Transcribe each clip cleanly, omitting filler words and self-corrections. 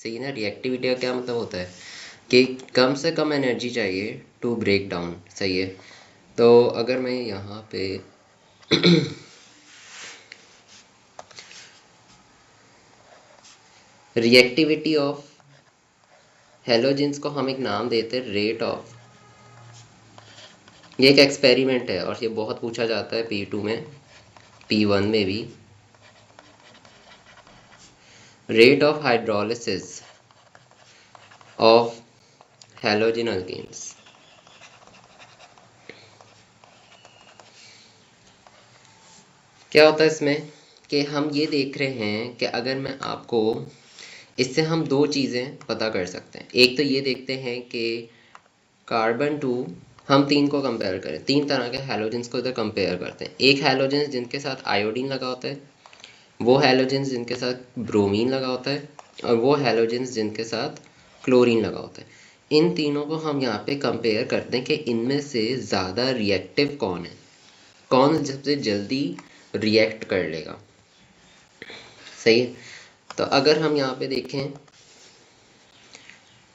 सही ना। रिएक्टिविटी का क्या मतलब होता है कि कम से कम एनर्जी चाहिए टू ब्रेक डाउन, सही है। तो अगर मैं यहाँ पे रिएक्टिविटी ऑफ हेलोजेंस को हम एक नाम देते हैं रेट ऑफ, ये एक एक्सपेरिमेंट है और ये बहुत पूछा जाता है P2 में, P1 में भी। Rate of hydrolysis of halogen alkanes. क्या होता है इसमें कि हम ये देख रहे हैं कि अगर मैं आपको, इससे हम दो चीज़ें पता कर सकते हैं। एक तो ये देखते हैं कि कार्बन टू, हम तीन को कंपेयर करें, तीन तरह के हैलोजेंस को इधर कंपेयर करते हैं। एक हैलोजेंस जिनके साथ आयोडीन लगा होता है, वो हैलोजेंस जिनके साथ ब्रोमीन लगा होता है, और वो हैलोजेंस जिनके साथ क्लोरीन लगा होता है। इन तीनों को हम यहाँ पे कंपेयर करते हैं कि इनमें से ज़्यादा रिएक्टिव कौन है, कौन सबसे जल्दी रिएक्ट कर लेगा, सही है। तो अगर हम यहाँ पे देखें,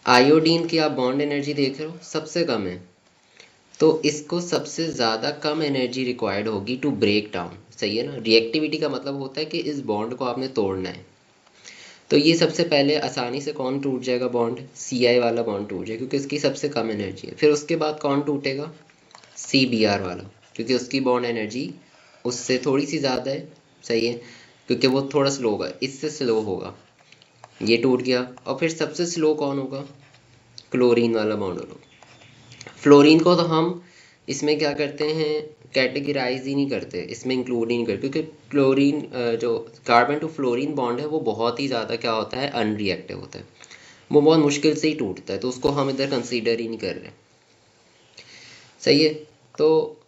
आयोडीन की आप बॉन्ड एनर्जी देख रहे हो सबसे कम है, तो इसको सबसे ज़्यादा कम एनर्जी रिक्वायर्ड होगी टू ब्रेक डाउन, सही है ना। रिएक्टिविटी का मतलब होता है कि इस बॉन्ड को आपने तोड़ना है। तो ये सबसे पहले आसानी से कौन टूट जाएगा, बॉन्ड Ci वाला बॉन्ड टूट जाएगा क्योंकि इसकी सबसे कम एनर्जी है। फिर उसके बाद कौन टूटेगा, Cbr वाला, क्योंकि उसकी बॉन्ड एनर्जी उससे थोड़ी सी ज़्यादा है, सही है, क्योंकि वो थोड़ा स्लो होगा, इससे स्लो होगा, ये टूट गया। और फिर सबसे स्लो कौन होगा, क्लोरीन वाला बॉन्ड होगा। फ्लोरीन को तो हम इसमें क्या करते हैं, कैटेगराइज ही नहीं करते, इसमें इंक्लूड ही नहीं करते, क्योंकि क्लोरीन जो कार्बन टू फ्लोरीन बॉन्ड है वो बहुत ही ज़्यादा क्या होता है, अनरिएक्टिव होता है, वो बहुत मुश्किल से ही टूटता है, तो उसको हम इधर कंसीडर ही नहीं कर रहे, सही है। तो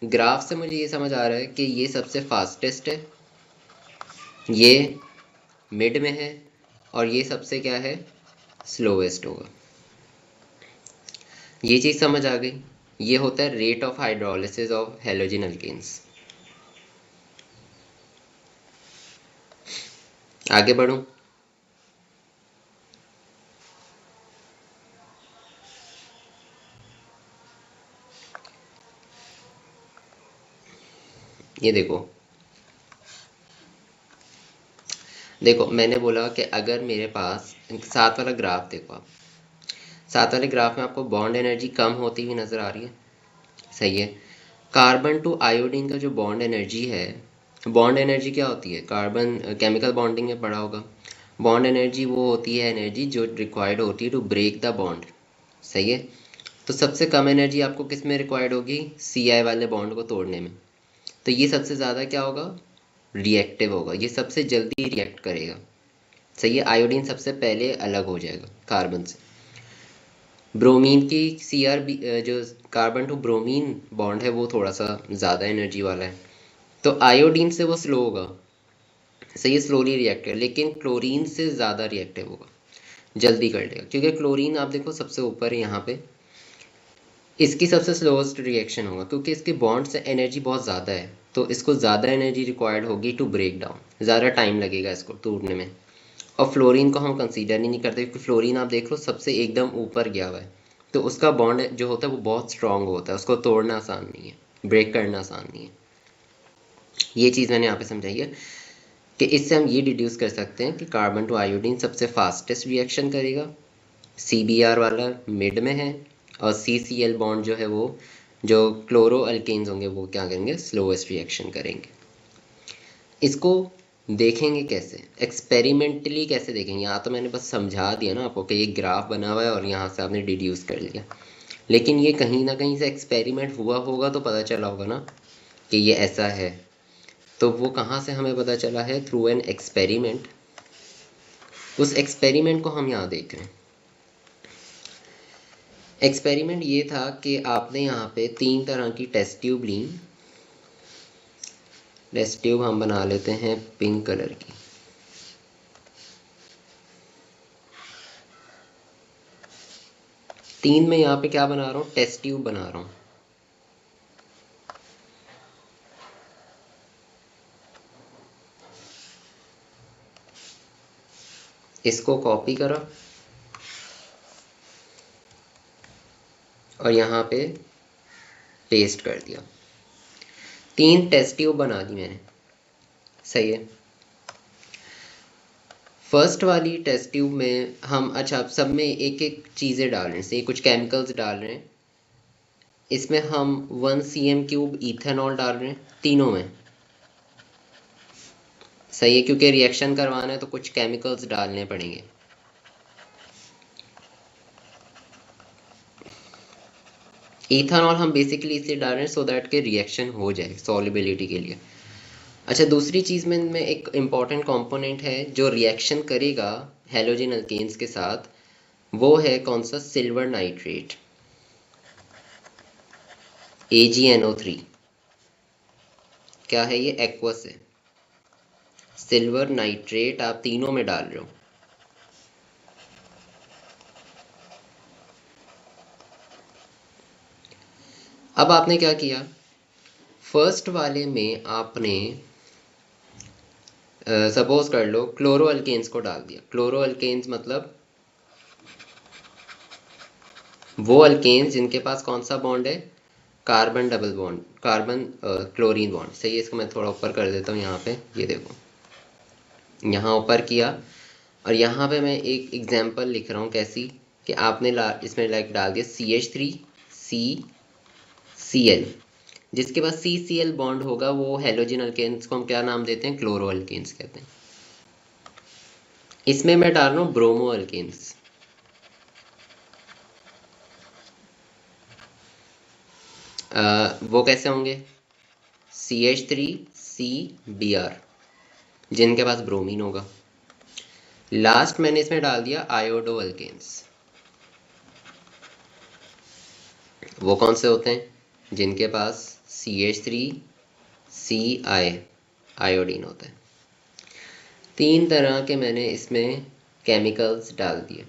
ग्राफ से मुझे ये समझ आ रहा है कि ये सबसे फास्टेस्ट है, ये मिड में है, और ये सबसे क्या है, स्लोवेस्ट होगा। ये चीज़ समझ आ गई। ये होता है rate of hydrolysis of halogen alkanes. आगे बढ़ूं, ये देखो, देखो मैंने बोला कि अगर मेरे पास साथ वाला ग्राफ देखो आप, साथ वाले ग्राफ में आपको बॉन्ड एनर्जी कम होती हुई नजर आ रही है, सही है। कार्बन टू आयोडीन का जो बॉन्ड एनर्जी है, बॉन्ड एनर्जी क्या होती है, कार्बन केमिकल बॉन्डिंग में पढ़ा होगा, बॉन्ड एनर्जी वो होती है एनर्जी जो रिक्वायर्ड होती है टू ब्रेक द बॉन्ड, सही है। तो सबसे कम एनर्जी आपको किस में रिक्वायर्ड होगी, Ci वाले बॉन्ड को तोड़ने में। तो ये सबसे ज़्यादा क्या होगा, रिएक्टिव होगा, ये सबसे जल्दी रिएक्ट करेगा, सही है। आयोडीन सबसे पहले अलग हो जाएगा कार्बन से। ब्रोमीन की जो कार्बन टू ब्रोमीन बॉन्ड है वो थोड़ा सा ज़्यादा एनर्जी वाला है, तो आयोडीन से वो स्लो होगा, सही है, स्लोली रिएक्ट कर, लेकिन क्लोरीन से ज़्यादा रिएक्टिव होगा, जल्दी कर लेगा, क्योंकि क्लोरीन आप देखो सबसे ऊपर है यहाँ पे, इसकी सबसे स्लोएस्ट रिएक्शन होगा क्योंकि इसके बॉन्ड से एनर्जी बहुत ज़्यादा है, तो इसको ज़्यादा एनर्जी रिक्वायर्ड होगी टू ब्रेक डाउन, ज़्यादा टाइम लगेगा इसको टूटने में। और फ्लोरीन को हम कंसीडर ही नहीं करते क्योंकि फ्लोरीन आप देख लो सबसे एकदम ऊपर गया हुआ है, तो उसका बॉन्ड जो होता है वो बहुत स्ट्रांग होता है, उसको तोड़ना आसान नहीं है, ब्रेक करना आसान नहीं है। ये चीज़ मैंने यहाँ पे समझाई है कि इससे हम ये डिड्यूस कर सकते हैं कि कार्बन टू आयोडीन सबसे फास्टेस्ट रिएक्शन करेगा, Cbr वाला मिड में है, और CCl बॉन्ड जो है वो, जो क्लोरो अल्केन्स होंगे वो क्या करेंगे, स्लोएस्ट रिएक्शन करेंगे। इसको देखेंगे कैसे, एक्सपेरिमेंटली कैसे देखेंगे, यहाँ तो मैंने बस समझा दिया ना आपको कि ये ग्राफ बना हुआ है और यहाँ से आपने डिड्यूस कर लिया, लेकिन ये कहीं ना कहीं से एक्सपेरिमेंट हुआ होगा तो पता चला होगा ना कि ये ऐसा है। तो वो कहाँ से हमें पता चला है, थ्रू एन एक्सपेरिमेंट। उस एक्सपेरिमेंट को हम यहाँ देख रहे हैं। एक्सपेरिमेंट ये था कि आपने यहाँ पे तीन तरह की टेस्ट ट्यूब ली, टेस्ट ट्यूब हम बना लेते हैं पिंक कलर की। तीन में यहाँ पे क्या बना रहा हूँ, टेस्ट ट्यूब बना रहा हूँ। इसको कॉपी करो और यहाँ पे पेस्ट कर दिया। 3 टेस्ट ट्यूब बना दी मैंने, सही है। फर्स्ट वाली टेस्ट ट्यूब में हम अच्छा सब में एक एक चीज़ें डाल रहे हैं, जैसे कुछ केमिकल्स डाल रहे हैं। इसमें हम 1 cm³ इथेनॉल डाल रहे हैं तीनों में, सही है, क्योंकि रिएक्शन करवाना है तो कुछ केमिकल्स डालने पड़ेंगे। इथेनॉल हम बेसिकली इसलिए डाल रहे हैं सो दैट के रिएक्शन हो जाए सॉल्युबिलिटी के लिए। अच्छा, दूसरी चीज़ में एक इम्पॉर्टेंट कंपोनेंट है जो रिएक्शन करेगा हैलोजन अल्केन्स के साथ, वो है कौन सा? Silver nitrate, AgNO3। क्या है ये? एक्वस है। सिल्वर नाइट्रेट आप तीनों में डाल रहे हो। अब आपने क्या किया, फर्स्ट वाले में आपने सपोज कर लो क्लोरो अल्केन्स को डाल दिया। क्लोरो अल्केन्स मतलब वो अल्केन्स जिनके पास कौन सा बॉन्ड है? Carbon double bond, carbon chlorine bond, सही है। इसको मैं थोड़ा ऊपर कर देता हूँ, यहाँ पे ये देखो, यहाँ ऊपर किया और यहाँ पे मैं एक एग्जांपल लिख रहा हूँ कैसी, कि आपने इसमें लाइक डाल दिया CH3CCl। जिसके पास CCl बॉन्ड होगा वो हैलोजन अल्केन्स को हम क्या नाम देते हैं? क्लोरो अल्केन्स कहते हैं। इसमें मैं डाल रहा हूँ ब्रोमो अल्केन्स। वो कैसे होंगे? CH3CBr, जिनके पास ब्रोमीन होगा। लास्ट मैंने इसमें डाल दिया आयोडो अल्केन्स। वो कौन से होते हैं? जिनके पास CH3CI आयोडीन होता है। 3 तरह के मैंने इसमें केमिकल्स डाल दिए।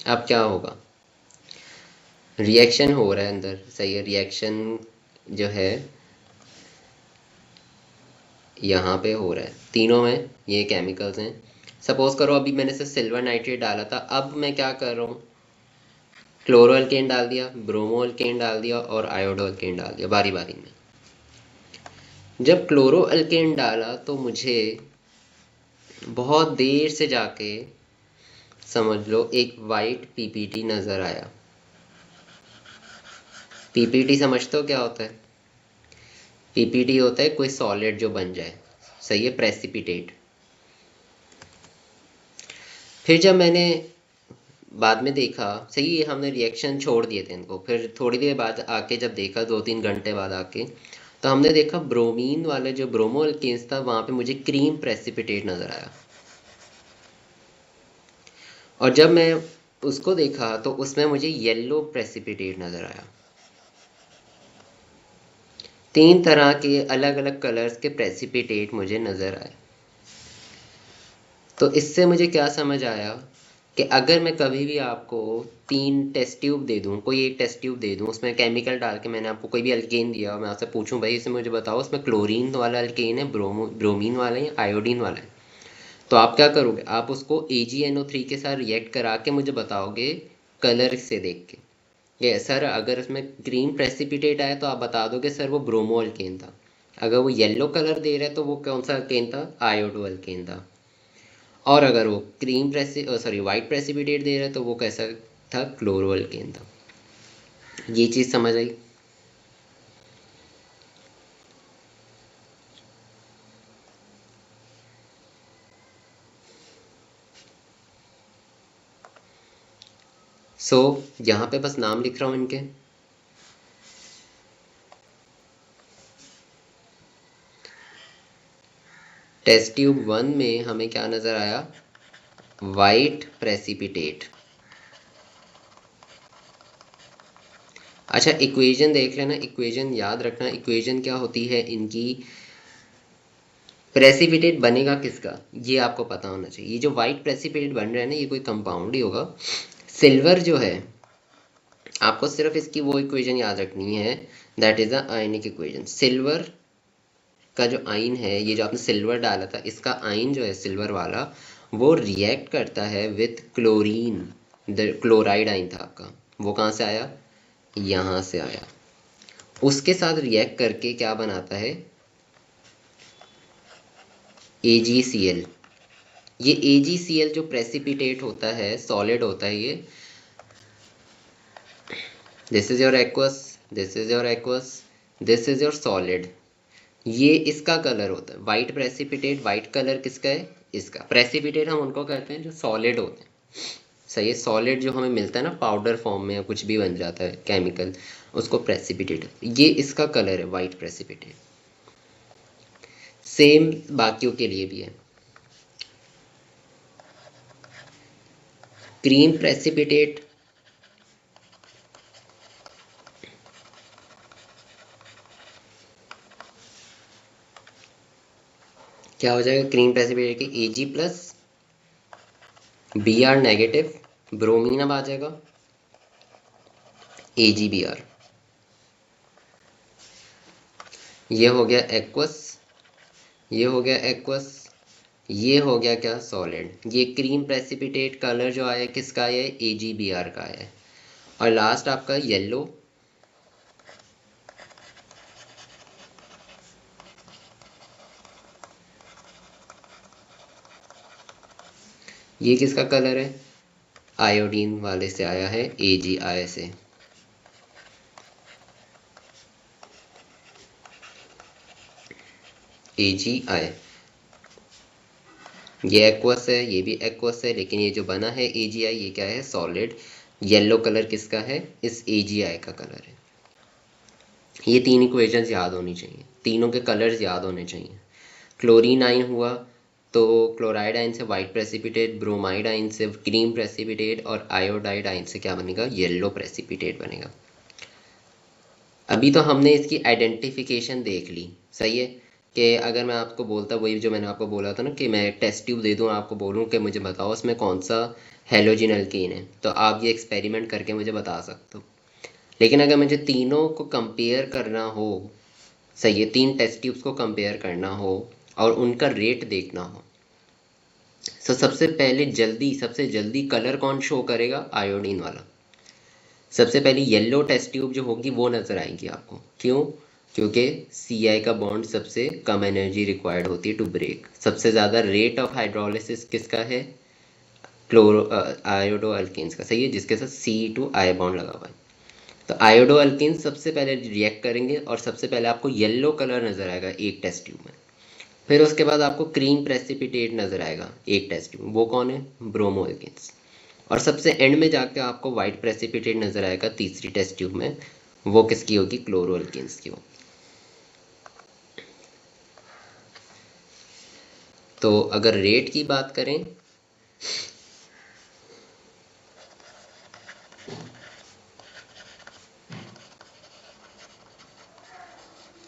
अब क्या होगा? रिएक्शन हो रहा है अंदर, सही है। रिएक्शन जो है यहाँ पे हो रहा है, तीनों में ये केमिकल्स हैं। सपोज करो अभी मैंने से सिल्वर नाइट्रेट डाला था, अब मैं क्या कर रहा हूँ? क्लोरो अल्केन डाल दिया, ब्रोमो अल्केन डाल दिया और आयोडो अल्केन डाल दिया बारी बारी में। जब क्लोरो अल्केन डाला तो मुझे बहुत देर से जाके समझ लो एक वाइट पीपीटी नज़र आया। पीपीटी समझते हो क्या होता है? पीपीटी होता है कोई सॉलिड जो बन जाए, सही है, प्रेसिपिटेट। फिर जब मैंने बाद में देखा, सही है, हमने रिएक्शन छोड़ दिए थे इनको, फिर थोड़ी देर बाद आके जब देखा 2-3 घंटे बाद आके, तो हमने देखा ब्रोमीन वाले जो ब्रोमो अल्केन्स था वहाँ पे मुझे क्रीम प्रेसिपिटेट नज़र आया। और जब मैं उसको देखा तो उसमें मुझे येलो प्रेसिपिटेट नज़र आया। 3 तरह के अलग अलग कलर्स के प्रेसिपिटेट मुझे नज़र आए। तो इससे मुझे क्या समझ आया कि अगर मैं कभी भी आपको 3 टेस्ट ट्यूब दे दूँ, कोई एक टेस्ट ट्यूब दे दूँ, उसमें केमिकल डाल के मैंने आपको कोई भी अल्केन दिया और मैं आपसे पूछूं भाई इसे मुझे बताओ उसमें क्लोरीन वाला अल्केन है, ब्रोमीन वाला है या आयोडीन वाला है, तो आप क्या करोगे? आप उसको AgNO3 के साथ रिएक्ट करा के मुझे बताओगे कलर से देख के। ये सर अगर उसमें ग्रीन प्रेसिपिटेट आया तो आप बता दोगे सर वो ब्रोमो अल्केन था। अगर वो येलो कलर दे रहा है तो वो कौन सा अल्केन था? आयोडो अल्केन था। और अगर वो वाइट प्रेसिपिटेट दे रहा है तो वो कैसा था? क्लोरो अल्केन था। ये चीज़ समझ आई? यहाँ पे बस नाम लिख रहा हूँ इनके। टेस्ट ट्यूब 1 में हमें क्या नज़र आया? White precipitate. अच्छा, इक्वेशन देख लेना, इक्वेशन याद रखना। इक्वेशन क्या होती है इनकी? प्रेसिपिटेट बनेगा किसका ये आपको पता होना चाहिए। ये जो वाइट प्रेसिपिटेट बन रहा है ना, ये कोई कंपाउंड ही होगा। सिल्वर जो है, आपको सिर्फ इसकी वो इक्वेशन याद रखनी है, that is the ionic equation. Silver का जो आयन है, ये जो आपने सिल्वर डाला था, इसका आयन जो है सिल्वर वाला, वो रिएक्ट करता है विथ क्लोरीन, क्लोराइड आइन था आपका, वो कहाँ से आया, यहाँ से आया। उसके साथ रिएक्ट करके क्या बनाता है, AgCl। ये AgCl जो प्रेसिपिटेट होता है, सॉलिड होता है ये, this is your aqueous, this is your aqueous, this is your solid. ये इसका कलर होता है वाइट प्रेसिपिटेट। वाइट कलर किसका है, इसका। प्रेसिपिटेट हम उनको कहते हैं जो सॉलिड होते हैं, सही है। सॉलिड जो हमें मिलता है ना पाउडर फॉर्म में या कुछ भी बन जाता है केमिकल, उसको प्रेसिपिटेट, ये इसका कलर है वाइट प्रेसिपिटेट। सेम बाकियों के लिए भी है। क्रीम प्रेसिपिटेट, क्या हो जाएगा क्रीम प्रेसिपिटेट की, Ag plus Br negative, bromine अब आ जाएगा AgBr। ये हो गया एक्वस, ये हो गया एक्वस, ये हो गया क्या, सॉलिड। ये क्रीम प्रेसिपिटेट कलर जो आया किसका है, AgBr का है। और लास्ट आपका येलो, ये किसका कलर है, आयोडीन वाले से आया है, AgI से। AgI, ये एक्वस है, ये भी एक्वस है, लेकिन ये जो बना है AgI, ये क्या है, सॉलिड। येलो कलर किसका है, इस AgI का कलर है। ये तीन इक्वेशंस याद होनी चाहिए, तीनों के कलर्स याद होने चाहिए। क्लोरीन आइन हुआ तो क्लोराइड आइन से वाइट प्रेसिपिटेट, ब्रोमाइड आइन से क्रीम प्रेसिपिटेट, और आयोडाइड आइन से क्या बनेगा, येलो प्रेसिपिटेट बनेगा। अभी तो हमने इसकी आइडेंटिफिकेशन देख ली, सही है। कि अगर मैं आपको बोलता, वही जो मैंने आपको बोला था ना, कि मैं टेस्ट ट्यूब दे दूँ आपको, बोलूँ कि मुझे बताओ उसमें कौन सा हेलोजन एल्कीन है, तो आप ये एक्सपेरिमेंट करके मुझे बता सकते हो। लेकिन अगर मुझे तीनों को कंपेयर करना हो, सही है, तीन टेस्ट ट्यूब्स को कंपेयर करना हो और उनका रेट देखना हो, तो सबसे पहले सबसे जल्दी कलर कौन शो करेगा, आयोडीन वाला। सबसे पहले येलो टेस्ट ट्यूब जो होगी वो नज़र आएगी आपको, क्यों, क्योंकि Ci का बॉन्ड सबसे कम एनर्जी रिक्वायर्ड होती है टू ब्रेक। सबसे ज़्यादा रेट ऑफ हाइड्रोलिसिस किसका है, क्लोरो आयोडो अल्किन्स का, सही है, जिसके साथ C2I बॉन्ड लगा हुआ है। तो आयोडो अल्किन सबसे पहले रिएक्ट करेंगे और सबसे पहले आपको येलो कलर नज़र आएगा एक टेस्ट ट्यूब में। फिर उसके बाद आपको क्रीम प्रेसिपिटेट नज़र आएगा एक टेस्ट ट्यूब, वो कौन है, ब्रोमो अल्किन्स। और सबसे एंड में जाके आपको वाइट प्रेसिपिटेट नज़र आएगा तीसरी टेस्ट ट्यूब में, वो किसकी होगी, क्लोरो अल्किन्स की होगी। तो अगर रेट की बात करें,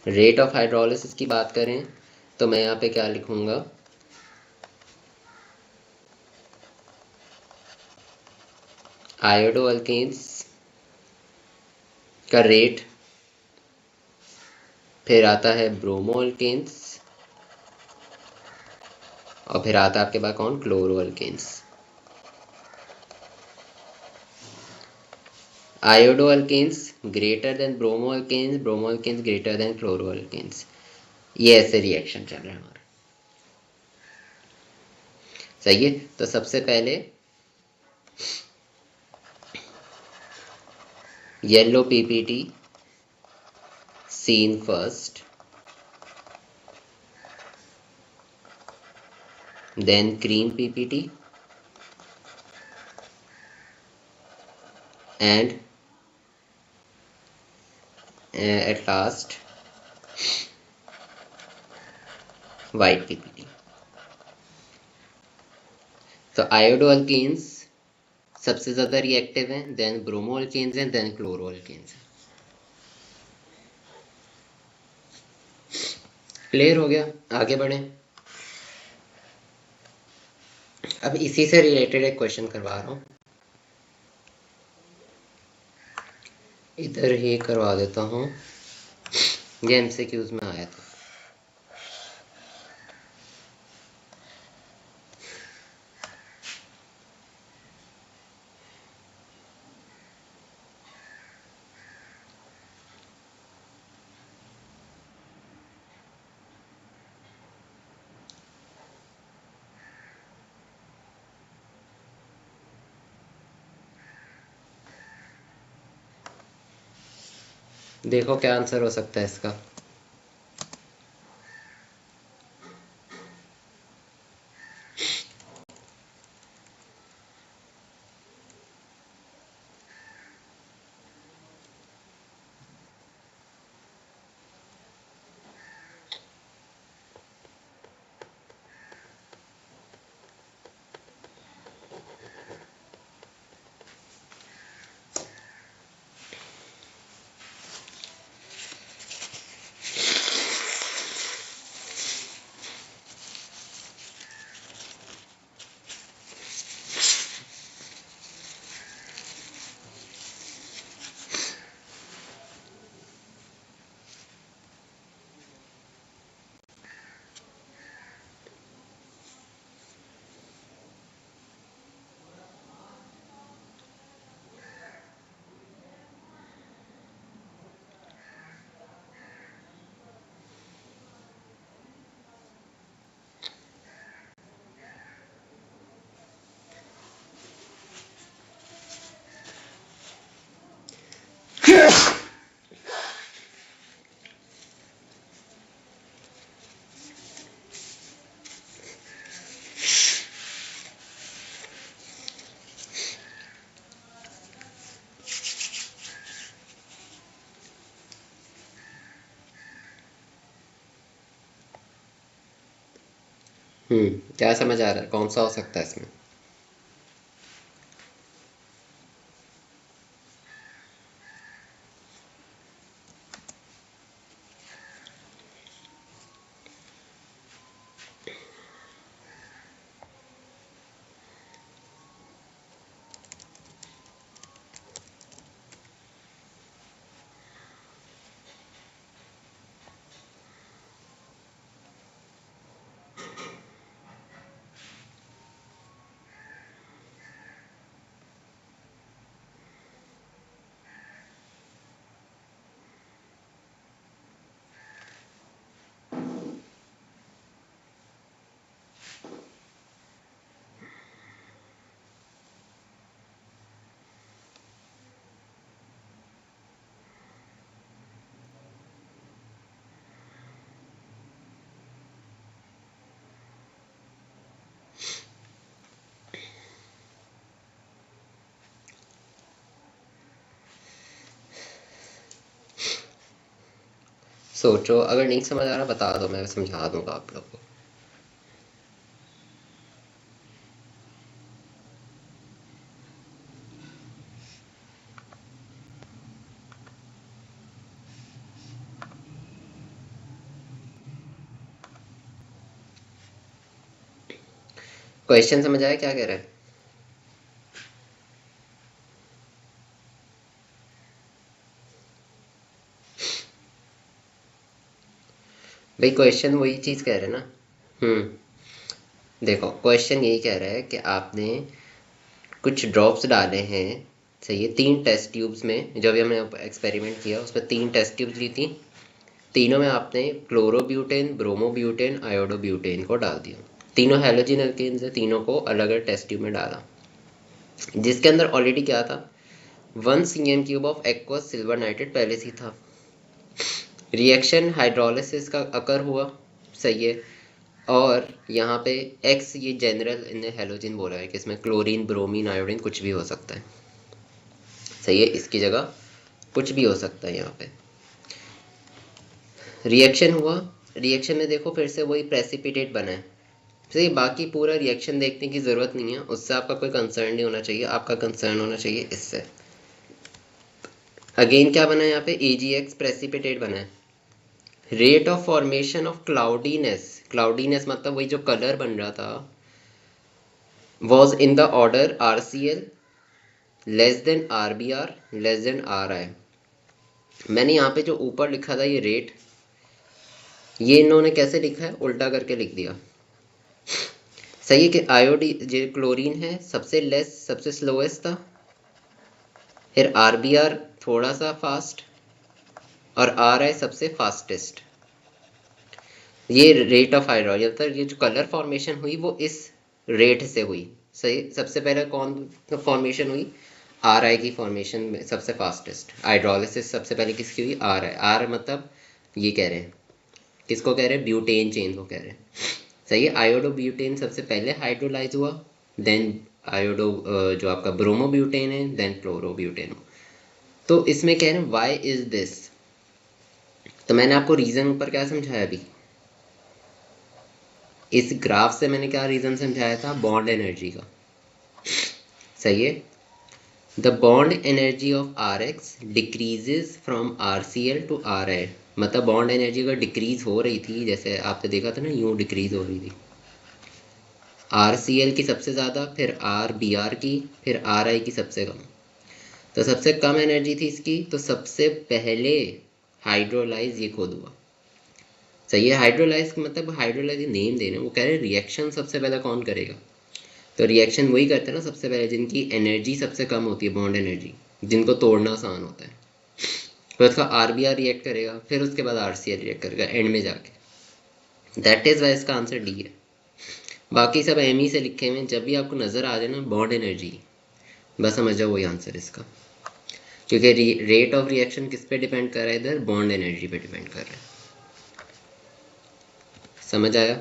रेट ऑफ हाइड्रोलिसिस की बात करें, तो मैं यहाँ पे क्या लिखूँगा, आयोडो अल्किन्स का रेट, फिर आता है ब्रोमो अल्किन्स, और फिर आता है आपके पास कौन, chloro alkanes. Iodo alkanes greater than bromo alkanes, bromo alkanes greater than chloro alkanes. ये ऐसे रिएक्शन चल रहा है हमारा, सही है। तो सबसे पहले yellow PPT seen first, then cream PPT, and at last white PPT. तो आयोडो अल्कीन्स सबसे ज़्यादा रिएक्टिव हैं, देन ब्रोमो अल्कीन्स हैं, देन क्लोरो अल्कीन्स हैं। क्लियर हो गया, आगे बढ़ें। अब इसी से रिलेटेड एक क्वेश्चन करवा रहा हूँ, इधर ही करवा देता हूँ, ये MCQs में आया था। देखो क्या आंसर हो सकता है इसका। क्या समझ आ रहा है, कौन सा हो सकता है इसमें? सोचो, अगर नहीं समझ आ रहा बता दो, मैं समझा दूंगा आप लोग को। क्वेश्चन समझ आया क्या कह रहा है? भाई क्वेश्चन वही चीज़ कह रहे हैं ना। देखो क्वेश्चन यही कह रहा है कि आपने कुछ ड्रॉप्स डाले हैं, सही है, 3 टेस्ट ट्यूब्स में। जब भी हमने एक्सपेरिमेंट किया उसमें 3 टेस्ट ट्यूब्स ली थी। तीनों में आपने क्लोरोब्यूटेन, ब्रोमोब्यूटेन, आयोडोब्यूटेन को डाल दिया। तीनों हैलोजन एल्केन्स है, तीनों को अलग अलग टेस्ट ट्यूब में डाला, जिसके अंदर ऑलरेडी क्या था, 1 cm³ of aqueous silver nitrate पहले से ही था। रिएक्शन हाइड्रोलिसिस का अकर हुआ, सही है। और यहाँ पे एक्स, ये जनरल इन्हें हेलोजन बोला है कि इसमें क्लोरीन, ब्रोमीन, आयोडीन कुछ भी हो सकता है, सही है, इसकी जगह कुछ भी हो सकता है यहाँ पे। रिएक्शन हुआ, रिएक्शन में देखो फिर से वही प्रेसिपिटेट बना है, सही। बाकी पूरा रिएक्शन देखने की ज़रूरत नहीं है, उससे आपका कोई कंसर्न नहीं होना चाहिए, आपका कंसर्न होना चाहिए इससे। अगेन क्या बना है यहाँ पे, AgX प्रेसिपिटेट बना है। Rate of formation of cloudiness, cloudiness मतलब वही जो कलर बन रहा था, was in the order RCl less than RBr less than Ri। मैंने यहाँ पे जो ऊपर लिखा था ये रेट, ये इन्होंने कैसे लिखा है, उल्टा करके लिख दिया, सही है। कि आयोडी जो क्लोरीन है सबसे लेस, सबसे स्लोएस्ट था, फिर RBr थोड़ा सा फास्ट, और Ri सबसे फास्टेस्ट। ये रेट ऑफ हाइड्रोजन तक, ये जो कलर फॉर्मेशन हुई वो इस रेट से हुई, सही। सबसे पहले कौन फॉर्मेशन हुई, आर आई की फॉर्मेशन में सबसे फास्टेस्ट हाइड्रोलिसिस सबसे पहले किसकी हुई, आर आई। आर मतलब ये कह रहे हैं, किसको कह रहे हैं, ब्यूटेन चेन को कह रहे हैं। सही है, आयोडो ब्यूटेन सबसे पहले हाइड्रोलाइज हुआ, देन आयोडो जो आपका ब्रोमो ब्यूटेन है, देन क्लोरो ब्यूटेन। तो इसमें कह रहे हैं वाई इज दिस। तो मैंने आपको रीजन ऊपर क्या समझाया अभी, इस ग्राफ से मैंने क्या रीजन समझाया था, बॉन्ड एनर्जी का। सही है, the bond energy of R X decreases from R C L to R I. मतलब बॉन्ड एनर्जी अगर डिक्रीज हो रही थी, जैसे आपने देखा था ना, यूं डिक्रीज हो रही थी, आर सी एल की सबसे ज़्यादा, फिर आर बी आर की, फिर आर आई की सबसे कम। तो सबसे कम एनर्जी थी इसकी, तो सबसे पहले हाइड्रोलाइज ये खुद हुआ। सही है, हाइड्रोलाइज मतलब हाइड्रोलाइज नेम देने, वो कह रहे हैं रिएक्शन सबसे पहले कौन करेगा। तो रिएक्शन वही करते हैं ना सबसे पहले जिनकी एनर्जी सबसे कम होती है, बॉन्ड एनर्जी, जिनको तोड़ना आसान होता है। फिर उसका आर बी आर रिएक्ट करेगा, फिर उसके बाद आर सी एल रिएक्ट करेगा एंड में जाके। दैट इज वाई इसका आंसर डी है। बाकी सब एम ही से लिखे हुए हैं, जब भी आपको नजर आ जाए ना बॉन्ड एनर्जी, बस समझ जाओ वही आंसर इसका। क्योंकि रेट ऑफ रिएक्शन किस पे डिपेंड कर रहा है, इधर बॉन्ड एनर्जी पे डिपेंड कर रहा है। समझ आया।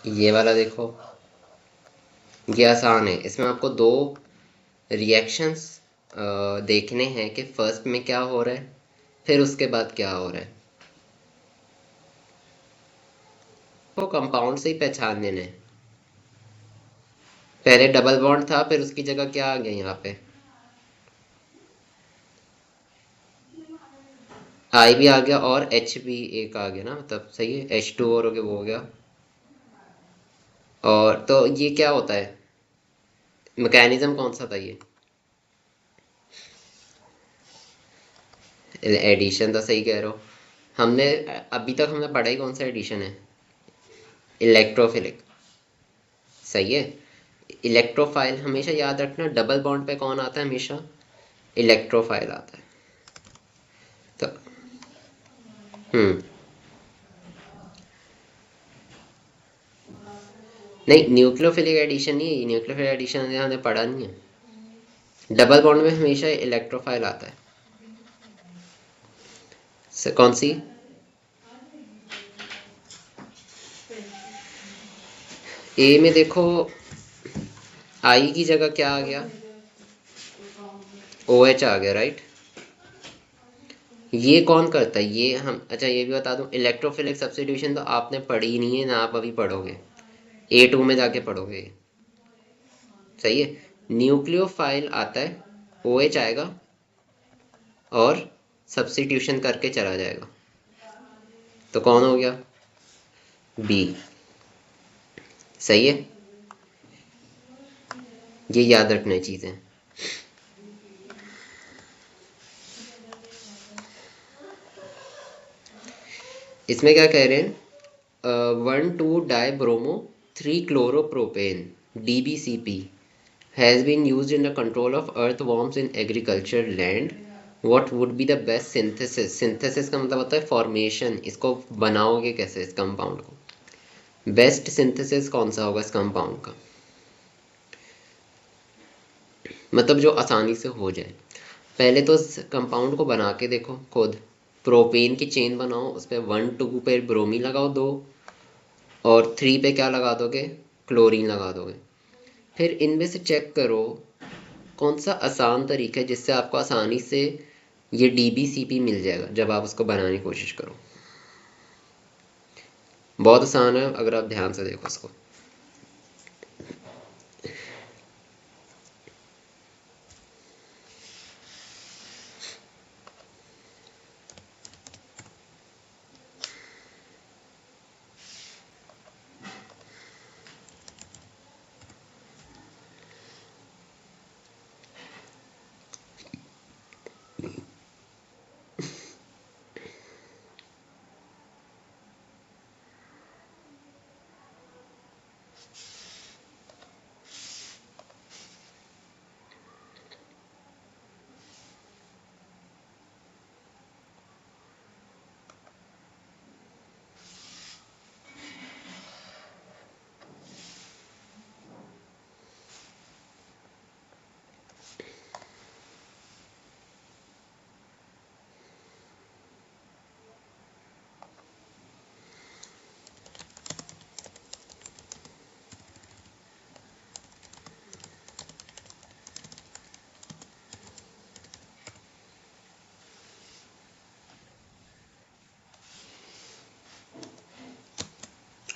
ये वाला देखो, ये आसान है। इसमें आपको दो रिएक्शंस देखने हैं कि फर्स्ट में क्या हो रहा है, फिर उसके बाद क्या हो रहा है। वो कंपाउंड से ही पहचान लेना है। पहले डबल बॉन्ड था, फिर उसकी जगह क्या आ गया यहाँ पे, आई भी आ गया और एच भी एक आ गया ना, मतलब सही है, एच टू और हो गया, वो हो गया। और तो ये क्या होता है, मैकेनिज्म कौन सा था ये, एडिशन तो सही कह रहे हो। हमने अभी तक हमने पढ़ा ही कौन सा एडिशन है, इलेक्ट्रोफिलिक। सही है, इलेक्ट्रोफाइल हमेशा याद रखना, डबल बॉन्ड पे कौन आता है हमेशा, इलेक्ट्रोफाइल आता है। तो हम्म, नहीं न्यूक्लियोफिलिक एडिशन नहीं है, न्यूक्लियोफिलिक एडिशन हमने पढ़ा नहीं है। डबल बॉन्ड में हमेशा इलेक्ट्रोफाइल आता है। कौन सी, ए में देखो, आई की जगह क्या आ गया, ओ एच आ गया, राइट। ये कौन करता है, ये हम, अच्छा ये भी बता दूं, इलेक्ट्रोफिलिक सब्स्टिट्यूशन तो आपने पढ़ी ही नहीं है ना, आप अभी पढ़ोगे, ए टू में जाके पढ़ोगे। सही है, न्यूक्लियोफाइल आता है, ओ एच आएगा और सब्स्टिट्यूशन करके चला जाएगा, तो कौन हो गया, बी। सही है, ये याद रखना चीज़ें। इसमें क्या कह रहे हैं, 1,2-डाई-ब्रोमो 3-क्लोरोप्रोपेन DBCP has been used in the control of earthworms in agriculture land. What would be the best synthesis? Synthesis का मतलब होता है फॉर्मेशन, इसको बनाओगे कैसे इस कंपाउंड को, बेस्ट सिंथेसिस कौन सा होगा इस कंपाउंड का, मतलब जो आसानी से हो जाए। पहले तो इस कंपाउंड को बना के देखो खुद, प्रोपेन की चेन बनाओ, उस पर 1,2 पे ब्रोमीन लगाओ दो, और 3 पे क्या लगा दोगे, क्लोरीन लगा दोगे। फिर इनमें से चेक करो कौन सा आसान तरीका है जिससे आपको आसानी से ये DBCP मिल जाएगा जब आप उसको बनाने की कोशिश करो। बहुत आसान है अगर आप ध्यान से देखो उसको।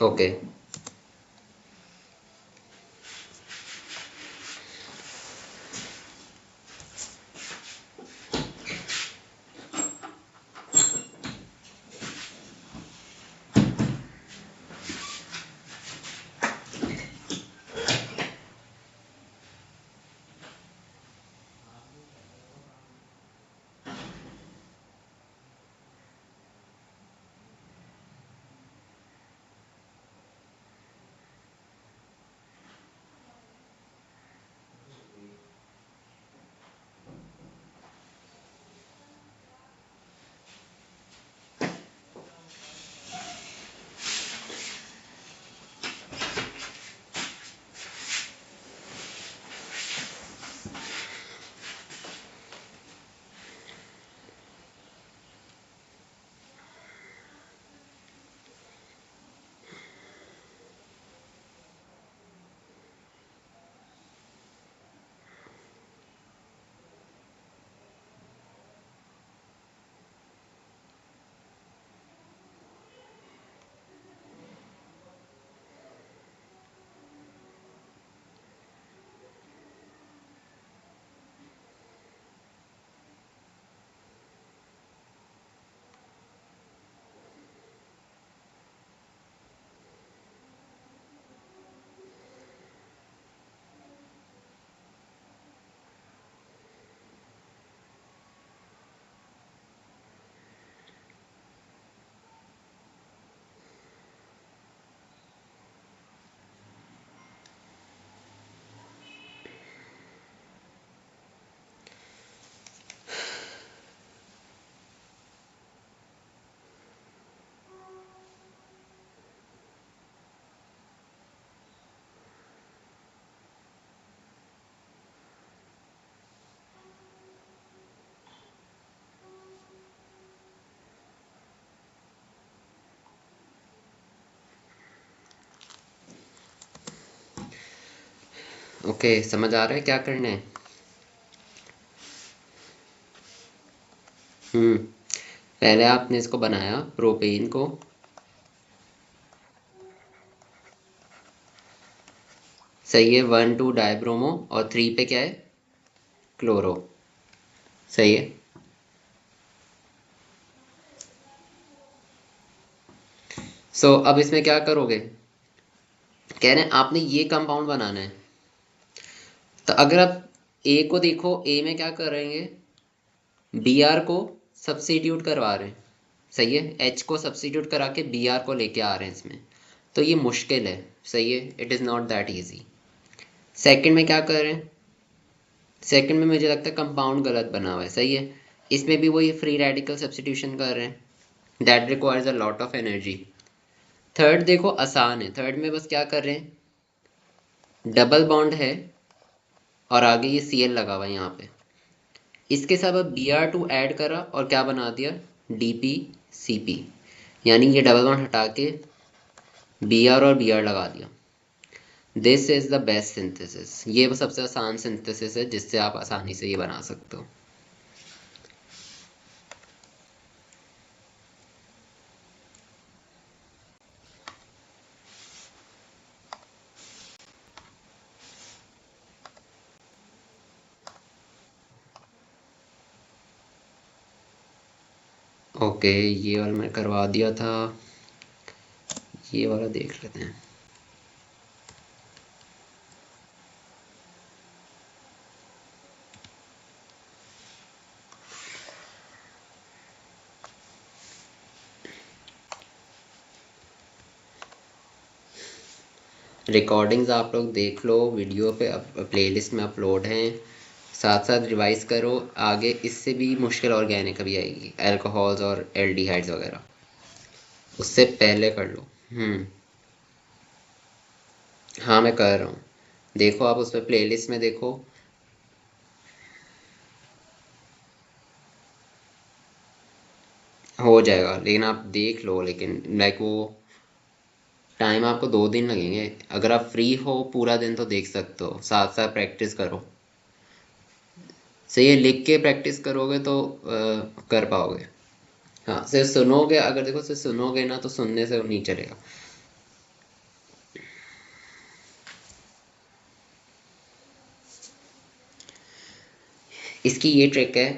ओके। ओके, समझ आ रहा है क्या करना है? पहले आपने इसको बनाया प्रोपेन को, सही है, 1 2 डाइब्रोमो और 3 पे क्या है, क्लोरो, सही है। अब इसमें क्या करोगे, कह रहे हैं आपने ये कंपाउंड बनाना है। तो अगर आप ए को देखो, ए में क्या करेंगे, बी आर को सब्स्टिट्यूट करवा रहे हैं, सही है, एच को सब्स्टिट्यूट करा के बी आर को लेके आ रहे हैं इसमें। तो ये मुश्किल है, सही है, it is not that easy. Second में क्या कर रहे हैं, सेकंड में मुझे लगता है कंपाउंड गलत बना हुआ है, सही है। इसमें भी वही फ्री रेडिकल सब्स्टिट्यूशन कर रहे हैं, that requires a lot of energy. Third देखो आसान है, थर्ड में बस क्या कर रहे हैं, डबल बॉन्ड है और आगे ये सी एल लगा हुआ है यहाँ पे, इसके साथ अब बी आर टू ऐड करा और क्या बना दिया, डी पी सी पी, यानी ये डबल बॉन्ड हटा के बी आर और बी आर लगा दिया। This is the best synthesis, ये वो सबसे आसान सिंथेसिस है जिससे आप आसानी से ये बना सकते हो। ओके, ये वाला मैं करवा दिया था, ये वाला देख लेते हैं। रिकॉर्डिंग्स आप लोग देख लो, वीडियो पे प्लेलिस्ट में अपलोड हैं, साथ साथ रिवाइज करो, आगे इससे भी मुश्किल ऑर्गेनिक कभी आएगी, अल्कोहल्स और एल्डिहाइड्स वगैरह, उससे पहले कर लो। हाँ मैं कर रहा हूँ, देखो आप उस पर प्लेलिस्ट में देखो। हो जाएगा, लेकिन आप देख लो, लेकिन लाइक वो टाइम आपको 2 दिन लगेंगे, अगर आप फ्री हो पूरा दिन तो देख सकते हो, साथ साथ प्रैक्टिस करो, सही है, लिख के प्रैक्टिस करोगे तो कर पाओगे। हाँ सिर्फ सुनोगे, अगर देखो सिर्फ सुनोगे ना तो सुनने से नहीं चलेगा। इसकी ये ट्रिक है,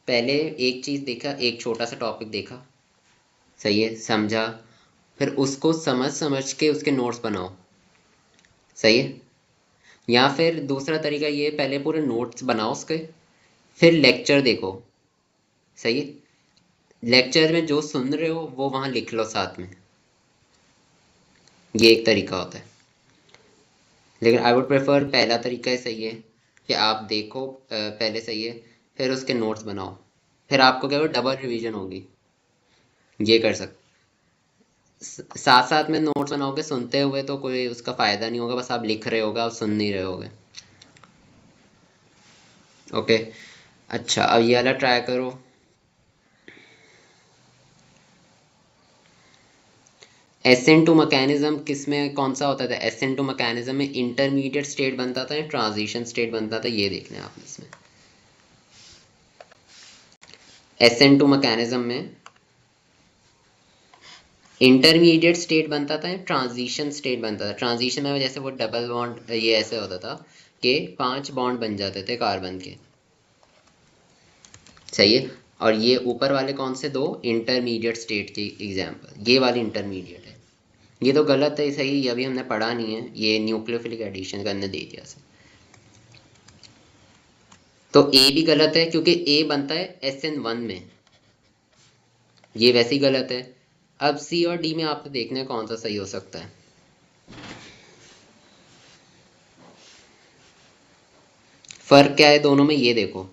पहले एक चीज़ देखा, एक छोटा सा टॉपिक देखा, सही है, समझा, फिर उसको समझ समझ के उसके नोट्स बनाओ, सही है। या फिर दूसरा तरीका ये, पहले पूरे नोट्स बनाओ उसके, फिर लेक्चर देखो, सही है। लेक्चर में जो सुन रहे हो वो वहाँ लिख लो साथ में, ये एक तरीका होता है। लेकिन आई वुड प्रेफर पहला तरीका ही सही है, कि आप देखो पहले, सही है, फिर उसके नोट्स बनाओ, फिर आपको क्या हो, डबल रिवीजन होगी, ये कर सकते। साथ साथ में नोट्स बनाओगे सुनते हुए तो कोई उसका फायदा नहीं होगा, बस आप लिख रहे होगे, आप सुन नहीं रहे होगे। ओके, अच्छा अब ये वाला ट्राई करो। एसेंट टू मैकेनिज्म किस में कौन सा होता था? एसेंट टू मैकेनिज्म में इंटरमीडिएट स्टेट बनता था या ट्रांजिशन स्टेट बनता था, ये देखना है आपने इसमें। एसेंट टू मैकेनिज्म में इंटरमीडिएट स्टेट बनता था या ट्रांजिशन स्टेट बनता था? ट्रांजिशन में जैसे वो डबल बॉन्ड, ये ऐसे होता था कि 5 बॉन्ड बन जाते थे कार्बन के, सही है। और ये ऊपर वाले कौन से दो इंटरमीडिएट स्टेट के एग्जांपल, ये वाली इंटरमीडिएट है। ये तो गलत है, सही, ये अभी हमने पढ़ा नहीं है, ये न्यूक्लियोफिलिक एडिशन करने दे दिया से। तो ए भी गलत है क्योंकि ए बनता है SN1 में, ये वैसे ही गलत है। अब सी और डी में आपको देखना है कौन सा सही हो सकता है। फर्क क्या है दोनों में, ये देखो।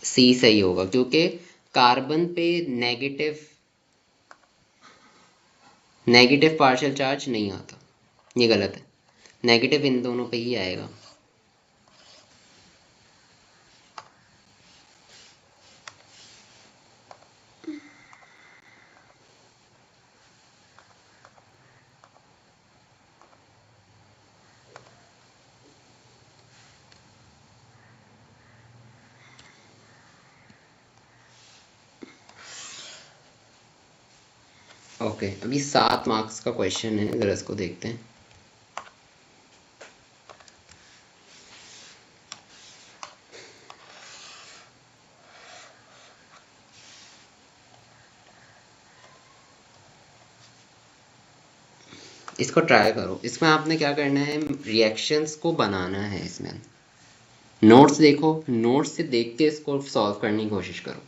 सी सही होगा क्योंकि कार्बन पे नेगेटिव नेगेटिव पार्शियल चार्ज नहीं आता, ये गलत है। नेगेटिव इन दोनों पे ही आएगा। ओके, अभी 7 मार्क्स का क्वेश्चन है, जरा इसको देखते हैं। इसको ट्राई करो, इसमें आपने क्या करना है, रिएक्शंस को बनाना है इसमें। नोट्स देखो, नोट्स से देख के इसको सॉल्व करने की कोशिश करो।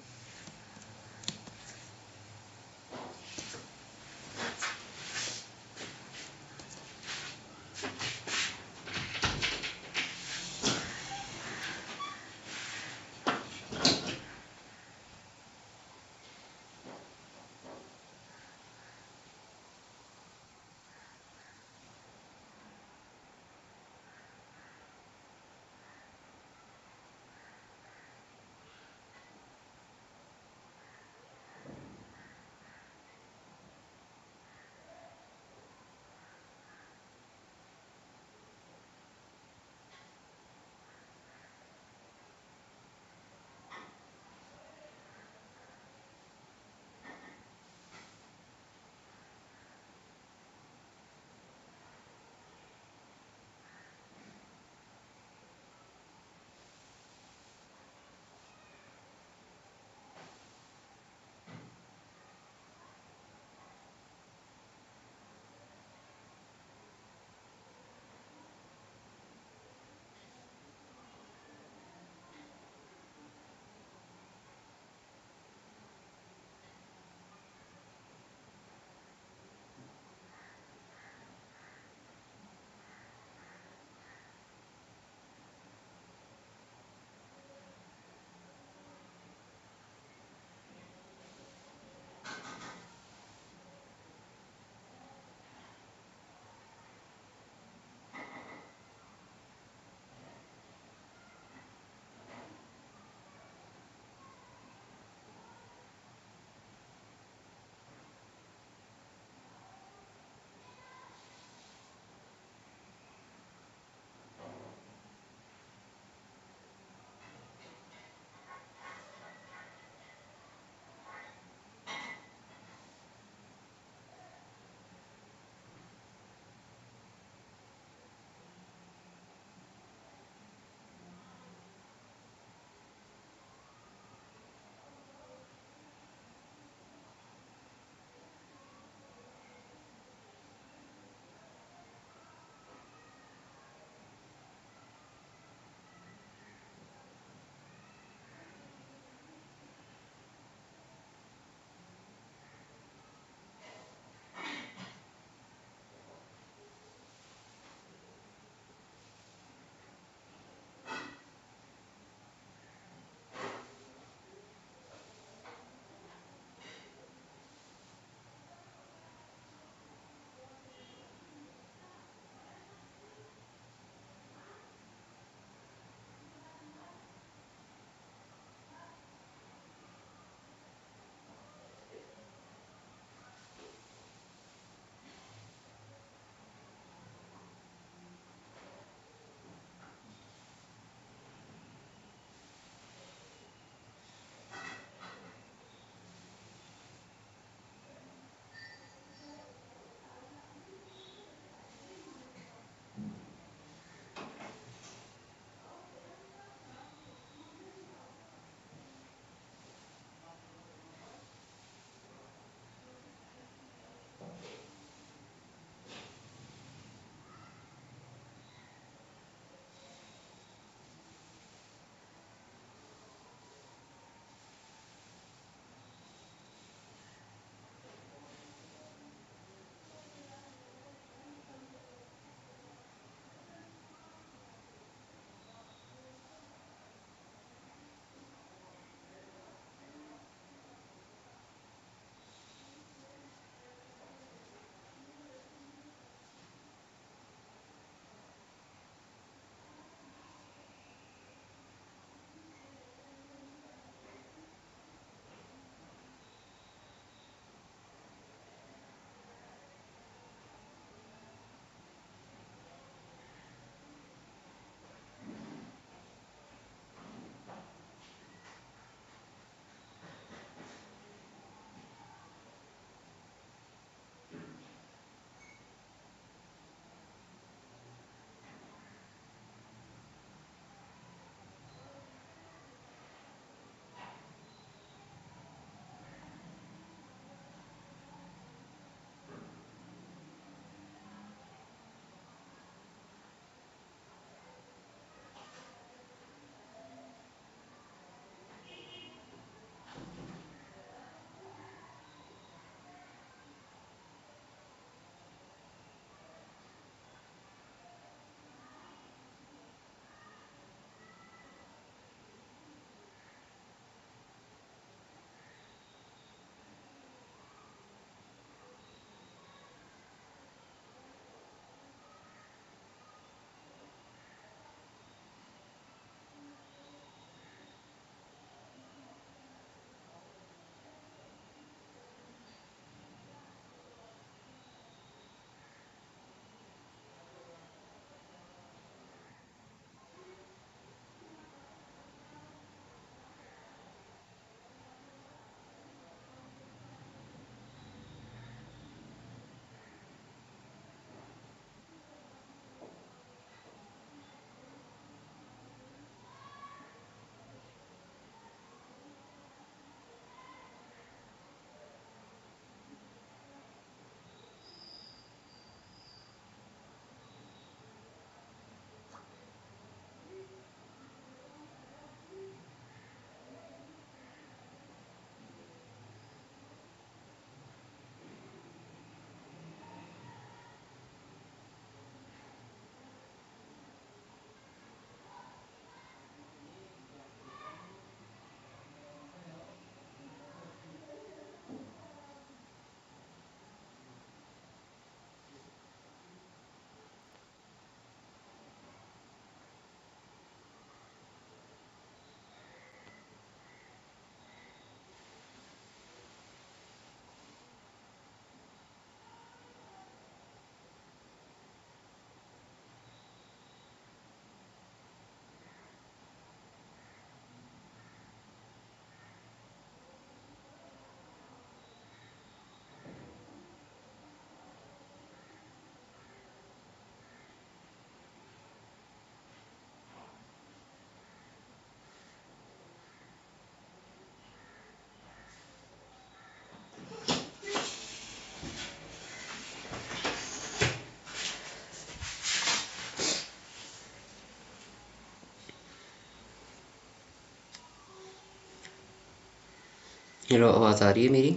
चलो, आवाज़ आ रही है मेरी?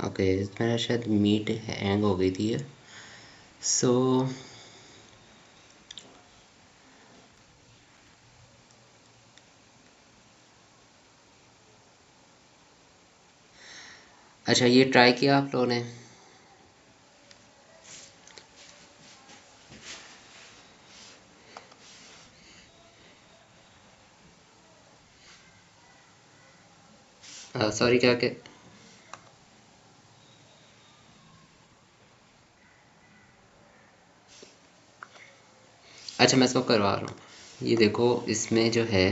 ओके, मेरा शायद मीट हैंग हो गई थी। सो अच्छा, ये ट्राई किया आप लोगों ने? सॉरी, क्या के? अच्छा, मैं इसको करवा रहा हूँ। ये देखो, इसमें जो है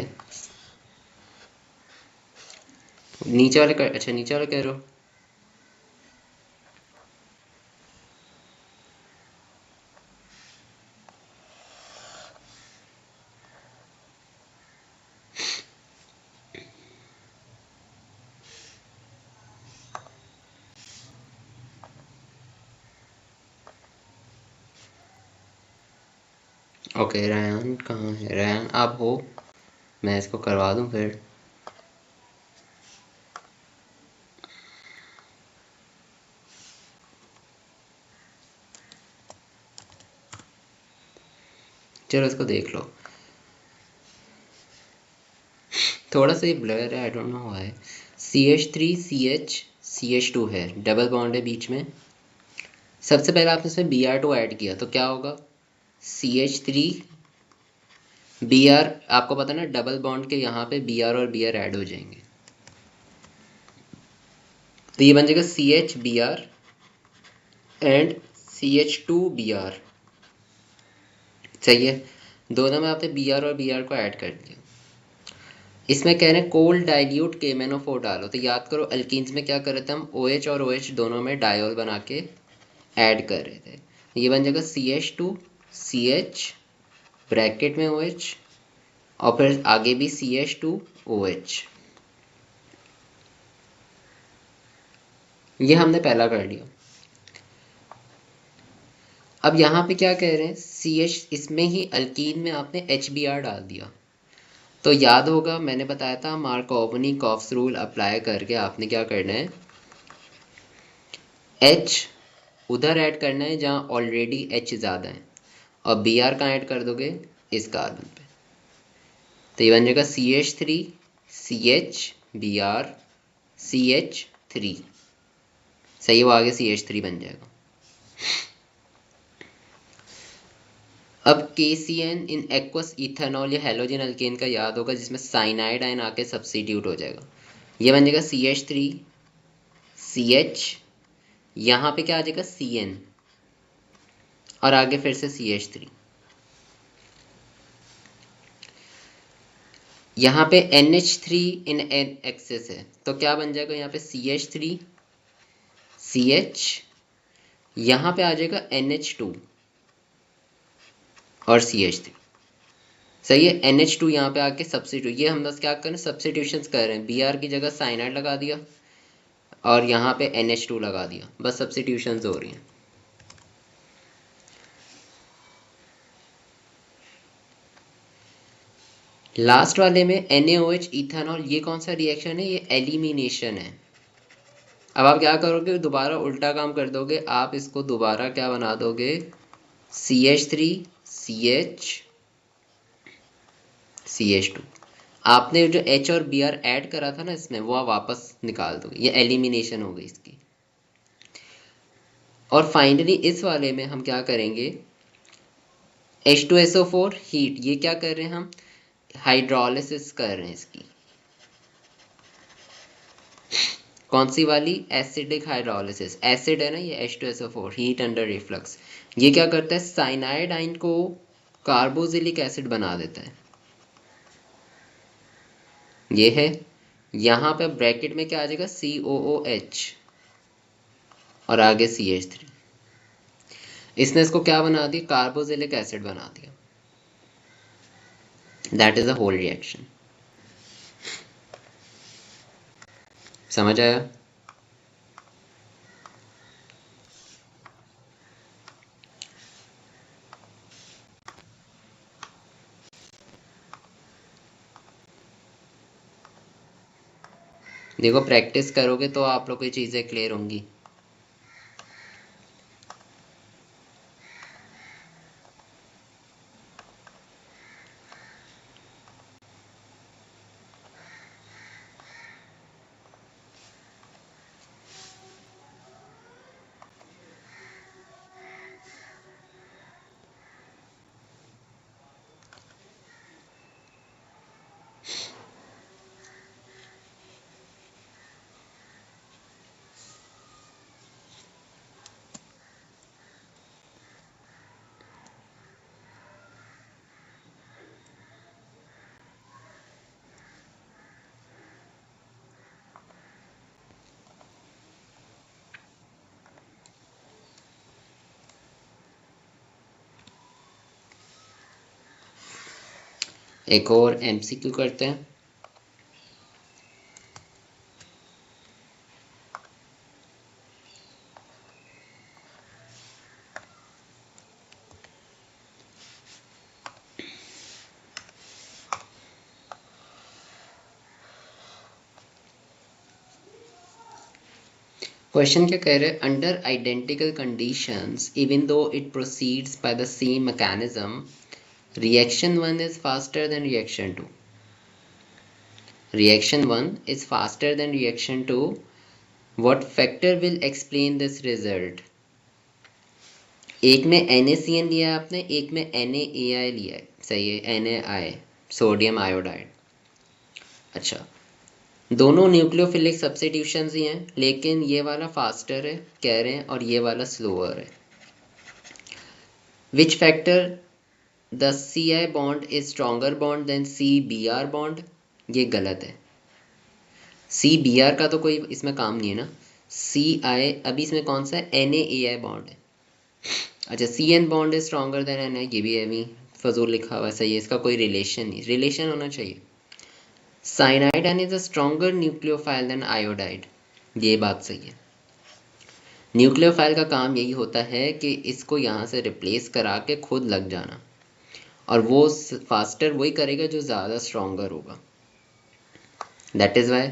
नीचे वाले कर, अच्छा नीचे वाले कह रहे हो? ओके, रेहान कहाँ है? रेहान आप हो? मैं इसको करवा दूँ फिर? चलो, इसको देख लो। थोड़ा सा ये ब्लर है, I don't know why. CH3 CH2 है, डबल बॉन्ड है बीच में। सबसे पहले आपने इसमें Br2 ऐड किया तो क्या होगा? CH3 Br, आपको पता है ना, डबल बॉन्ड के यहाँ पे Br और Br ऐड हो जाएंगे, तो ये बन जाएगा CH Br and CH2 Br। सही है। दोनों में आपने Br और Br को ऐड कर दिया। इसमें कह रहे हैं कोल्ड डाइल्यूट KMnO4 डालो, तो याद करो अल्कीन्स में क्या कर रहे थे हम? OH और OH दोनों में डायोल बना के ऐड कर रहे थे। ये बन जाएगा CH2CH ब्रैकेट में OH और फिर आगे भी CH2OH। ये हमने पहला कर लिया। अब यहाँ पे क्या कह रहे हैं? CH, इसमें ही अल्कीन में आपने HBr डाल दिया। तो याद होगा मैंने बताया था मार्कोवनी-कॉफ्स रूल अप्लाई करके आपने क्या करना है? H उधर ऐड करना है जहाँ ऑलरेडी H ज़्यादा है, और Br कहाँ ऐड कर दोगे? इस कार्बन पे। तो ये बन जाएगा CH3CH Br CH3। सही है, वो आगे CH3 बन जाएगा। अब KCN इन एक्वस इथेनॉल या हेलोजन अल्केन का याद होगा, जिसमें साइनाइड आयन आके सब्स्टिट्यूट हो जाएगा। ये बन जाएगा CH3CH, यहाँ पे क्या आ जाएगा? CN, और आगे फिर से CH3। यहाँ पे NH3 इन एन एक्सेस है, तो क्या बन जाएगा? यहाँ पे CH3CH, यहाँ पे आ जाएगा NH2 और CH3। सही है। NH2 यहाँ पे आके सब्स्टिट्यूट, ये हम बस क्या कर रहे हैं? सब्स्टिट्यूशन कर रहे हैं। Br की जगह साइनाइड लगा दिया और यहाँ पे NH2 लगा दिया, बस सब्स्टिट्यूशन हो रही हैं। लास्ट वाले में NaOH इथेनॉल, ये कौन सा रिएक्शन है? ये एलिमिनेशन है। अब आप क्या करोगे? दोबारा उल्टा काम कर दोगे, आप इसको दोबारा क्या बना दोगे? CH3CH CH2। आपने जो H और Br ऐड करा था ना इसमें, वो आप वापस निकाल दोगे, ये एलिमिनेशन हो गई इसकी। और फाइनली इस वाले में हम क्या करेंगे? H2SO4 हीट, ये क्या कर रहे हैं हम? हाइड्रोलिसिस कर रहे हैं इसकी। कौन सी वाली? Acidic hydrolysis. एसिड है ना ये H2SO4, हीट अंडर रिफ्लक्स। ये क्या करता है? साइनाइड आयन को कार्बोजिलिक एसिड बना देता है। ये है। यहाँ पे ब्रैकेट में क्या आ जाएगा? COOH और आगे CH3। इसने इसको क्या बना दिया? कार्बोजिलिक एसिड बना दिया। That is a whole reaction. समझ आया? देखो प्रैक्टिस करोगे तो आप लोग को ये चीज़ें क्लियर होंगी। एक और एमसीक्यू करते हैं। क्वेश्चन क्या कह रहे हैं, under identical conditions even though it proceeds by the same mechanism, reaction 1 is faster than reaction 2. Reaction 1 is faster than reaction 2. What factor will explain this result? एक में NaCN लिया है आपने, एक में NaAI लिया है, सही है, NaI सोडियम आयोडाइड। अच्छा, दोनों न्यूक्लियोफिलिक सब्स्टिट्यूशंस ही हैं, लेकिन ये वाला फास्टर है कह रहे हैं और ये वाला स्लोअर है। Which factor the Ci bond is stronger bond than CBr bond? ये गलत है। CBr का तो कोई इसमें काम नहीं है ना। Ci अभी इसमें कौन सा है, NaAI बॉन्ड है। अच्छा, CN bond is stronger than Na, ये भी अभी फजूल लिखा हुआ है, सही है, इसका कोई रिलेशन नहीं, रिलेशन होना चाहिए। Cyanide is a stronger nucleophile than iodide, ये बात सही है। न्यूक्लियोफाइल का काम यही होता है कि इसको यहाँ से रिप्लेस करा के खुद लग जाना, और वो फास्टर वही करेगा जो ज़्यादा स्ट्रॉन्गर होगा। That is why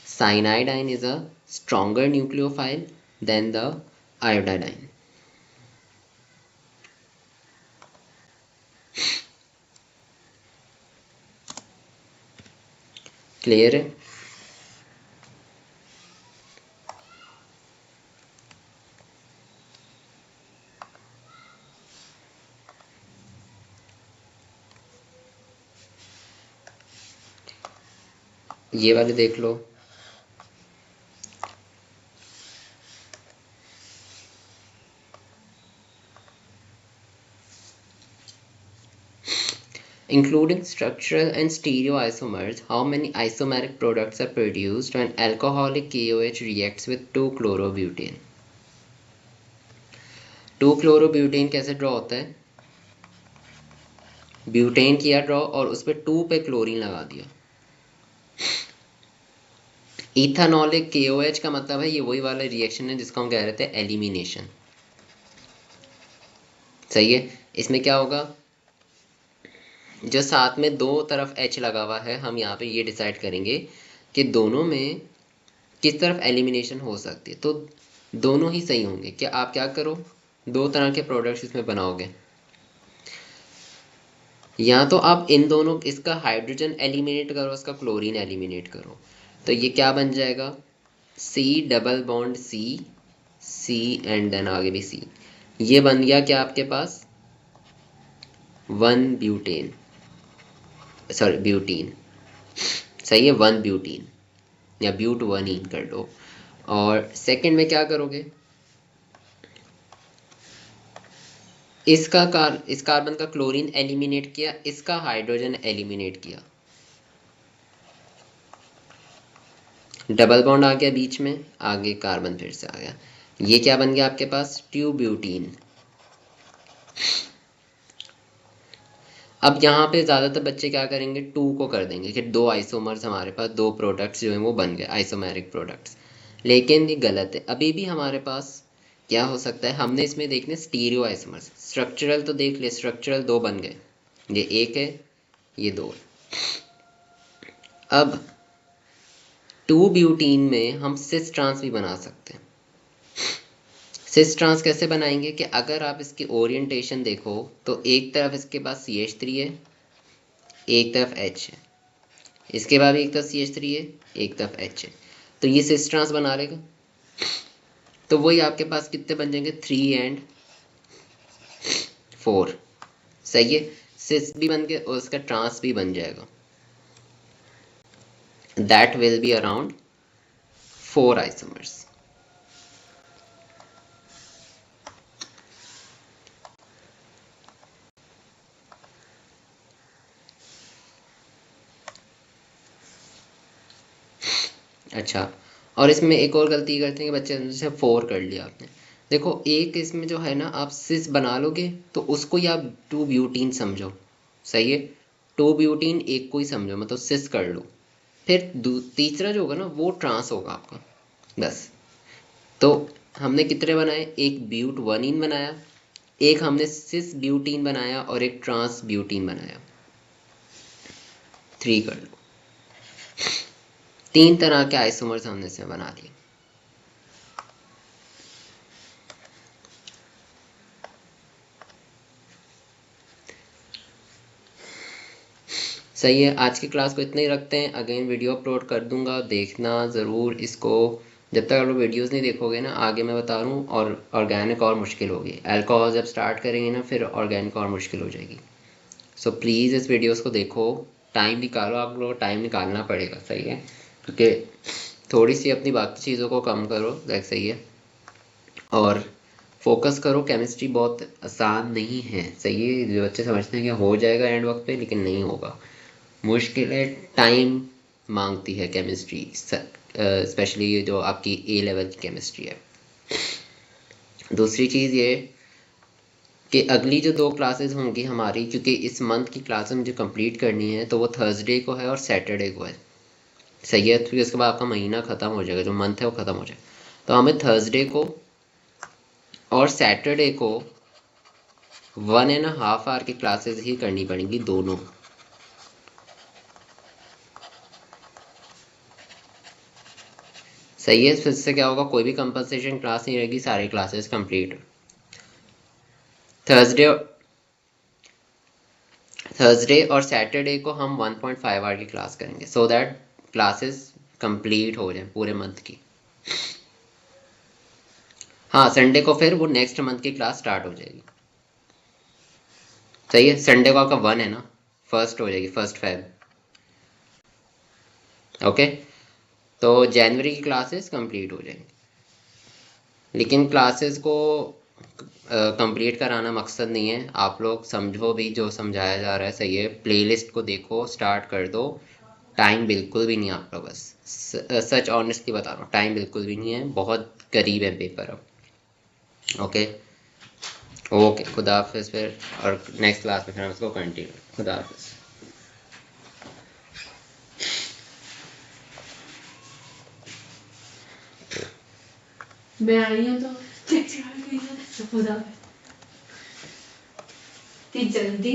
cyanidine is a stronger nucleophile than the iodine. Clear है? ये वाले देख लो। Including structural and stereoisomers, how many isomeric products are produced when alcoholic KOH reacts with 2-chlorobutane? 2-chlorobutane कैसे ड्रॉ होता है? Butane किया draw और उस पर 2 पे क्लोरीन लगा दिया। इथेनॉलिक KOH का मतलब है ये वही वाला रिएक्शन है जिसको हम कह रहे थे एलिमिनेशन, सही है। इसमें क्या होगा, जो साथ में दो तरफ H लगा हुआ है, हम यहाँ पे ये डिसाइड करेंगे कि दोनों में किस तरफ एलिमिनेशन हो सकती है, तो दोनों ही सही होंगे। कि आप क्या करो, दो तरह के प्रोडक्ट्स इसमें बनाओगे, या तो आप इन दोनों, इसका हाइड्रोजन एलिमिनेट करो, इसका क्लोरीन एलिमिनेट करो, तो ये क्या बन जाएगा, C double bond C and then आगे भी C, ये बन गया क्या आपके पास 1 ब्यूटेन, सॉरी ब्यूटीन, सही है, 1 ब्यूटीन या ब्यूट 1 ही कर लो। और सेकंड में क्या करोगे, इस कार्बन का क्लोरीन एलिमिनेट किया, इसका हाइड्रोजन एलिमिनेट किया, डबल बॉन्ड आ गया बीच में, आगे कार्बन फिर से आ गया, ये क्या बन गया आपके पास 2 ब्यूटीन। अब यहाँ पे ज़्यादातर बच्चे क्या करेंगे, 2 को कर देंगे कि 2 आइसोमर्स, हमारे पास 2 प्रोडक्ट्स जो हैं वो बन गए आइसोमेरिक प्रोडक्ट्स, लेकिन ये गलत है। अभी भी हमारे पास क्या हो सकता है, हमने इसमें देखने स्टीरियो आइसोमर्स, स्ट्रक्चरल तो देख ले, स्ट्रक्चरल 2 बन गए, ये 1 है, ये 2 है। अब 2 ब्यूटीन में हम सिस ट्रांस भी बना सकते हैं। सिस ट्रांस कैसे बनाएंगे कि अगर आप इसकी ओरिएंटेशन देखो तो एक तरफ इसके पास CH3 है, एक तरफ H है, इसके बाद भी एक तरफ CH3 है, एक तरफ H है, तो ये सिस ट्रांस बना लेगा। तो वही आपके पास कितने बन जाएंगे, 3 and 4। सही है, सिस भी बन के और उसका ट्रांस भी बन जाएगा। That will be around 4 isomers. अच्छा, और इसमें एक और गलती करते हैं कि बच्चे जैसे 4 कर लिया आपने। देखो एक इसमें जो है ना, आप सिस बना लोगे तो उसको ही आप 2 ब्यूटीन समझो। सही है, 2 ब्यूटीन एक को ही समझो, मतलब सिस कर लो। फिर तीसरा जो होगा ना वो ट्रांस होगा आपका, बस। तो हमने कितने बनाए, एक ब्यूट वनीन बनाया, एक हमने सिस ब्यूटीन बनाया और एक ट्रांस ब्यूटीन बनाया। 3 कर लो। 3 तरह के आइसोमर्स हमने इसमें बना लिए। सही है, आज की क्लास को इतना ही रखते हैं। अगेन वीडियो अपलोड कर दूंगा, देखना ज़रूर इसको। जब तक आप लोग वीडियोज़ नहीं देखोगे ना, आगे मैं बता रहा हूँ, और ऑर्गेनिक और मुश्किल होगी। अल्कोहल जब स्टार्ट करेंगे ना, फिर ऑर्गेनिक और मुश्किल हो जाएगी। सो प्लीज़ इस वीडियोज़ को देखो, टाइम निकालो, आप लोगों को टाइम निकालना पड़ेगा। सही है, क्योंकि थोड़ी सी अपनी बाकी चीज़ों को कम करो, लाइक सही है, और फोकस करो। केमिस्ट्री बहुत आसान नहीं है। सही है, जो बच्चे समझते हैं कि हो जाएगा एंड वक्त पे, लेकिन नहीं होगा। मुश्किल है, टाइम मांगती है केमिस्ट्री, स्पेशली ये जो आपकी A लेवल की केमिस्ट्री है। दूसरी चीज़ ये कि अगली जो 2 क्लासेस होंगी हमारी, क्योंकि इस मंथ की क्लासेस मुझे कंप्लीट करनी है, तो वो थर्सडे को है और सैटरडे को है। सही है, फिर उसके बाद आपका महीना ख़त्म हो जाएगा, जो मंथ है वो ख़त्म हो जाएगा। तो हमें थर्सडे को और सैटरडे को 1.5 आवर की क्लासेस ही करनी पड़ेंगी, दोनों। सही है, फिर से क्या होगा, कोई भी कंपनसेशन क्लास नहीं रहेगी, सारी क्लासेस कंप्लीट। थर्सडे और सैटरडे को हम 1.5 आवर की क्लास करेंगे, सो दैट क्लासेस कंप्लीट हो जाए पूरे मंथ की। हाँ, संडे को फिर वो नेक्स्ट मंथ की क्लास स्टार्ट हो जाएगी। सही है, संडे को आपका 1 है ना, फर्स्ट हो जाएगी, 1 Feb। ओके, तो जनवरी की क्लासेस कंप्लीट हो जाएंगी। लेकिन क्लासेस को कंप्लीट कराना मकसद नहीं है, आप लोग समझो भी जो समझाया जा रहा है। सही है, प्लेलिस्ट को देखो, स्टार्ट कर दो। टाइम बिल्कुल भी नहीं है आपका, बस सच ऑनेस्टली बता रहा हूँ, टाइम बिल्कुल भी नहीं है, बहुत करीब है पेपर अब। ओके, ओके, खुदा हाफिज़ फिर, और नेक्स्ट क्लास में फिर हम इसको कंटिन्यू। खुदा हाफिज़। मैं आई हूँ तो चिड़चिड़ा गई है, खुदा जल्दी